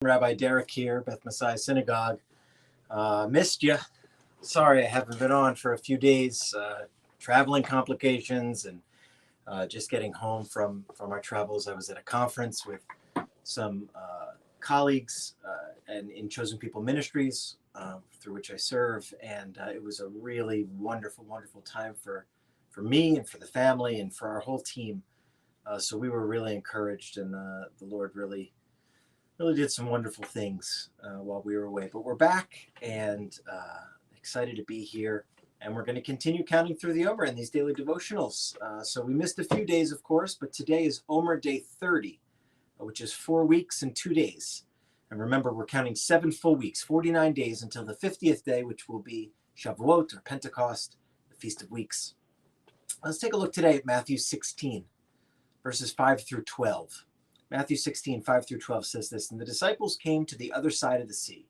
Rabbi Derek here, Beth Messiah Synagogue. Missed you. Sorry I haven't been on for a few days. Traveling complications and just getting home from our travels. I was at a conference with some colleagues and in Chosen People Ministries, through which I serve, and it was a really wonderful, wonderful time for me and for the family and for our whole team. So we were really encouraged, and the Lord really did some wonderful things while we were away. But we're back and excited to be here. And we're going to continue counting through the Omer in these daily devotionals. So we missed a few days, of course, but today is Omer Day 30, which is 4 weeks and 2 days. And remember, we're counting 7 full weeks, 49 days until the 50th day, which will be Shavuot or Pentecost, the Feast of Weeks. Let's take a look today at Matthew 16, verses 5 through 12. Matthew 16, 5 through 12 says this: "And the disciples came to the other side of the sea,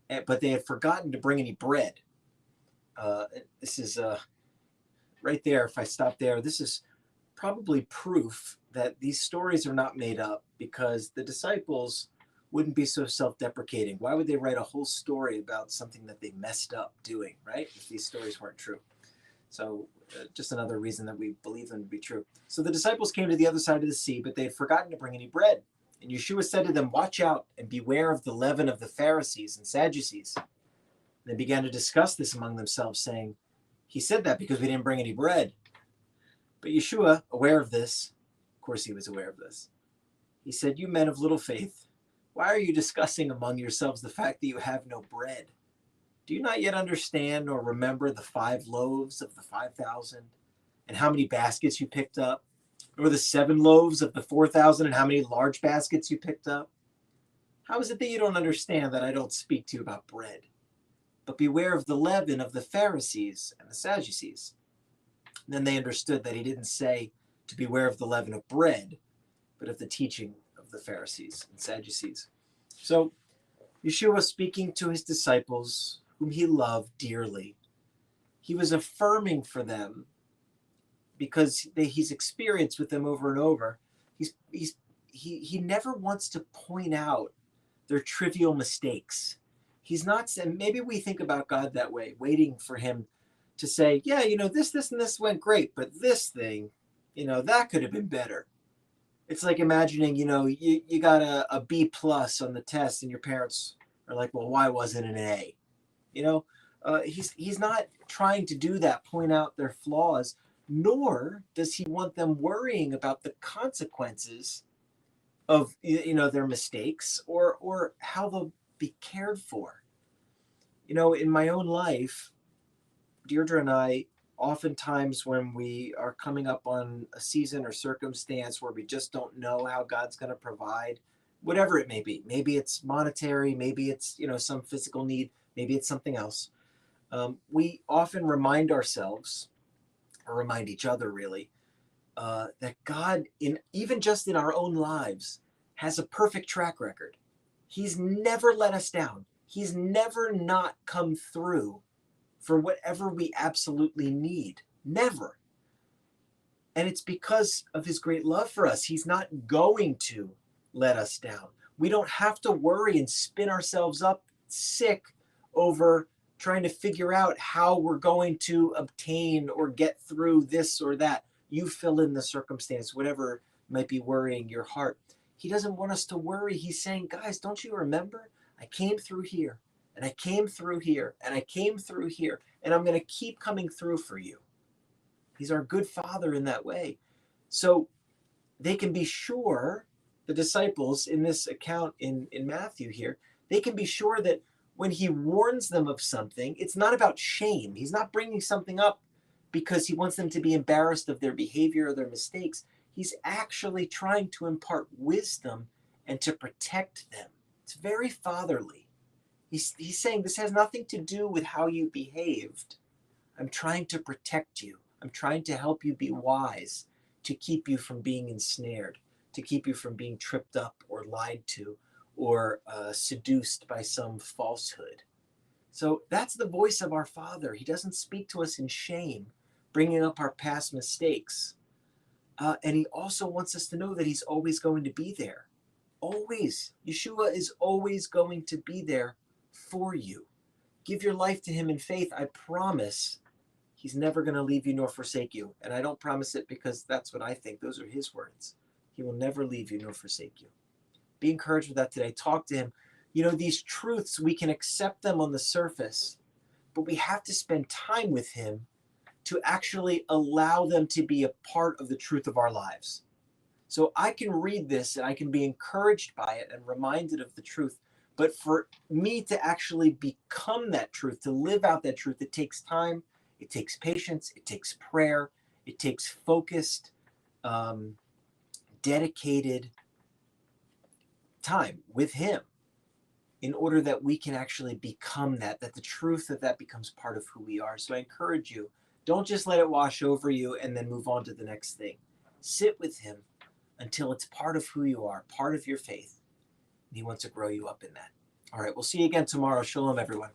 but they had forgotten to bring any bread." This is right there. If I stop there, this is probably proof that these stories are not made up, because the disciples wouldn't be so self-deprecating. Why would they write a whole story about something that they messed up doing, right? If these stories weren't true. So just another reason that we believe them to be true. "So the disciples came to the other side of the sea, but they had forgotten to bring any bread. And Yeshua said to them, 'Watch out and beware of the leaven of the Pharisees and Sadducees.' And they began to discuss this among themselves, saying, 'He said that because we didn't bring any bread.' But Yeshua, aware of this," of course he was aware of this, "he said, 'You men of little faith, why are you discussing among yourselves the fact that you have no bread? Do you not yet understand or remember the 5 loaves of the 5,000 and how many baskets you picked up? Or the 7 loaves of the 4,000 and how many large baskets you picked up? How is it that you don't understand that I don't speak to you about bread? But beware of the leaven of the Pharisees and the Sadducees.' And then they understood that he didn't say to beware of the leaven of bread, but of the teaching of the Pharisees and Sadducees." So Yeshua, speaking to his disciples, whom he loved dearly, he was affirming for them, because he's experienced with them over and over. He never wants to point out their trivial mistakes. He's not, and maybe we think about God that way, waiting for him to say, "Yeah, this, and this went great, but this thing, that could have been better." It's like imagining, you got a B plus on the test, and your parents are like, "Well, why wasn't it an A?" He's not trying to do that, point out their flaws, nor does he want them worrying about the consequences of their mistakes, or how they'll be cared for. In my own life, Deirdre and I, oftentimes when we are coming up on a season or circumstance where we just don't know how God's going to provide, whatever it may be, maybe it's monetary, maybe it's some physical need, maybe it's something else, we often remind ourselves, or remind each other really, that God, even just in our own lives, has a perfect track record. He's never let us down. He's never not come through for whatever we absolutely need. Never. And it's because of his great love for us. He's not going to let us down. We don't have to worry and spin ourselves up sick over trying to figure out how we're going to obtain or get through this or that. You fill in the circumstance, whatever might be worrying your heart. He doesn't want us to worry. He's saying, "Guys, don't you remember? I came through here, and I came through here, and I came through here, and I'm going to keep coming through for you." He's our good Father in that way. So they can be sure, the disciples in this account in Matthew here, they can be sure that when he warns them of something, it's not about shame. He's not bringing something up because he wants them to be embarrassed of their behavior or their mistakes. He's actually trying to impart wisdom and to protect them. It's very fatherly. He's saying this has nothing to do with how you behaved. I'm trying to protect you. I'm trying to help you be wise, to keep you from being ensnared, to keep you from being tripped up or lied to, or seduced by some falsehood. So that's the voice of our Father. He doesn't speak to us in shame, bringing up our past mistakes. And he also wants us to know that he's always going to be there, Always. Yeshua is always going to be there for you. Give your life to him in faith. I promise he's never going to leave you nor forsake you. And I don't promise it because that's what I think. Those are his words. He will never leave you nor forsake you. Be encouraged with that today. Talk to him. You know, these truths, we can accept them on the surface, but we have to spend time with him to actually allow them to be a part of the truth of our lives. So I can read this and I can be encouraged by it and reminded of the truth. But for me to actually become that truth, to live out that truth, it takes time, it takes patience, it takes prayer, it takes focused, dedicated time with him in order that we can actually become that the truth of that becomes part of who we are. So I encourage you, don't just let it wash over you and then move on to the next thing. Sit with him until it's part of who you are, part of your faith. And he wants to grow you up in that. All right, we'll see you again tomorrow. Shalom, everyone.